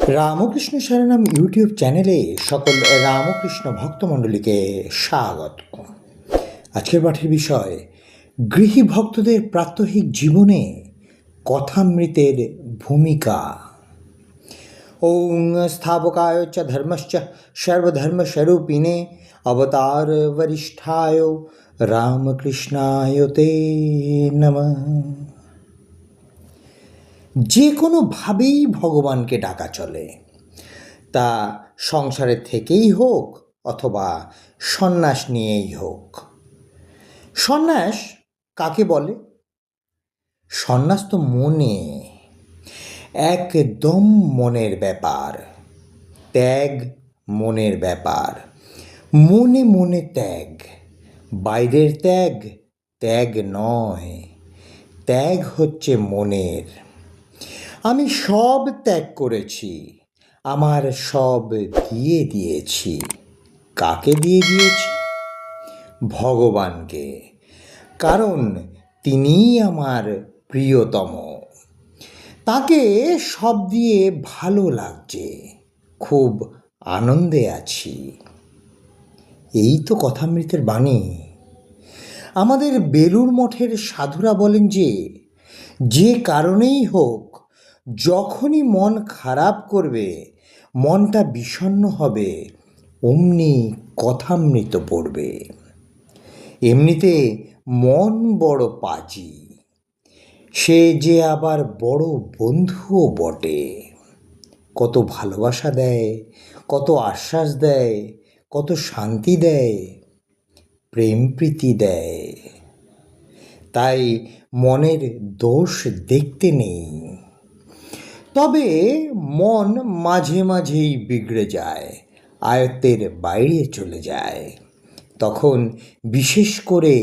Ramakrishna শরণম YouTube চ্যানেলে সকল রামকৃষ্ণ ভক্তমণ্ডলীকে স্বাগত। আজকের পাঠের বিষয় গৃহী ভক্তদের প্রাত্যহিক জীবনে কথামৃতের ভূমিকা। ওং স্থাপকায় চ ধর্মশ্চ সর্বধর্মস্বরূপিণে অবতার বরিষ্ঠায় রামকৃষ্ণায় তে নমঃ। যে কোনোভাবেই ভগবানকে ডাকা চলে, তা সংসারে থেকেই হোক অথবা সন্ন্যাস নিয়েই হোক। সন্ন্যাস কাকে বলে? সন্ন্যাস তো মনে, একদম মনের ব্যাপার। ত্যাগ মনের ব্যাপার। মনে মনে ত্যাগ, বাইরের ত্যাগ ত্যাগ নয়। ত্যাগ হচ্ছে মনের। আমি সব ত্যাগ করেছি, আমার সব দিয়ে দিয়েছি। কাকে দিয়ে দিয়েছি? ভগবানকে। কারণ তিনিই আমার প্রিয়তম। তাকে সব দিয়ে ভালো লাগছে, খুব আনন্দে আছি। এই তো কথামৃতের বাণী। আমাদের বেলুড় মঠের সাধুরা বলেন যে কারণেই হোক, যখনই মন খারাপ করবে, মনটা বিষণ্ণ হবে, অমনি কথামৃত পড়বে। এমনিতে মন বড় পাজি, সে যে আবার বড় বন্ধুও বটে। কত ভালোবাসা দেয়, কত আশ্বাস দেয়, কত শান্তি দেয়, প্রেম প্রীতি দেয়। তাই মনের দোষ দেখতে নেই। তবে মন মাঝে মাঝেই বিগড়ে যায়, আয়ত্তের বাইরে চলে যায়। তখন বিশেষ করে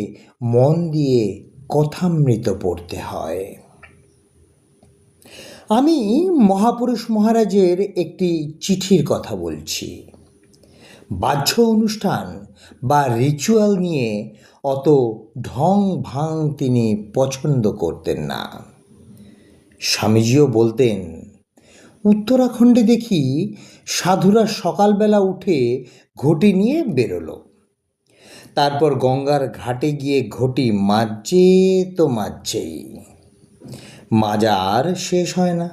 মন দিয়ে কথামৃত পড়তে হয়। আমি মহাপুরুষ মহারাজের একটি চিঠির কথা বলছি। বাহ্য অনুষ্ঠান বা রিচুয়াল নিয়ে অত ঢং ভাং তিনি পছন্দ করতেন না। স্বামীজিও বলতেন, উত্তরাখণ্ডে দেখি সাধুরা সকালবেলা উঠে ঘটি নিয়ে বেরোলো, তারপর গঙ্গার ঘাটে গিয়ে ঘটি মাজছে তো মাজছেই, মাজা আর শেষ হয় না।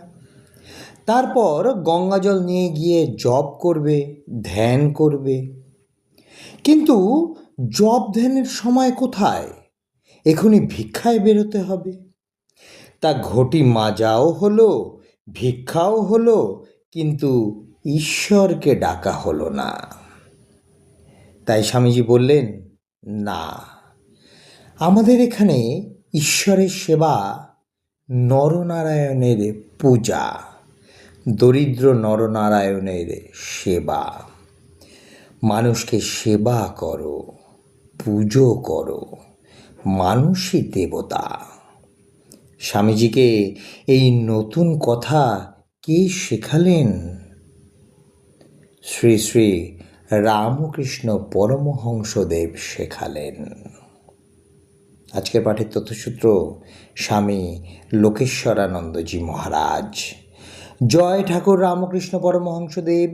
তারপর গঙ্গাজল নিয়ে গিয়ে জপ করবে, ধ্যান করবে। কিন্তু জপ ধ্যানের সময় কোথায়? এখনই ভিক্ষায় বেরোতে হবে। তা ঘটি মাজাও হলো, ভিক্ষাও হলো, কিন্তু ঈশ্বরকে ডাকা হলো না। তাই স্বামীজি বললেন, না, আমাদের এখানে ঈশ্বরের সেবা নরনারায়ণের পূজা, দরিদ্র নরনারায়ণের সেবা। মানুষকে সেবা করো, পুজো করো, মানুষই দেবতা। স্বামীজিকে এই নতুন কথা কে শেখালেন? শ্রী শ্রী রামকৃষ্ণ পরমহংসদেব শেখালেন। আজকের পাঠের তথ্যসূত্র স্বামী লোকেশ্বরানন্দজি মহারাজ। জয় ঠাকুর রামকৃষ্ণ পরমহংসদেব,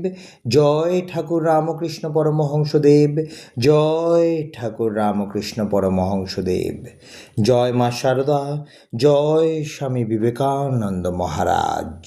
জয় ঠাকুর রামকৃষ্ণ পরমহংসদেব, জয় ঠাকুর রামকৃষ্ণ পরমহংসদেব। জয় মা শারদা, জয় স্বামী বিবেকানন্দ মহারাজ।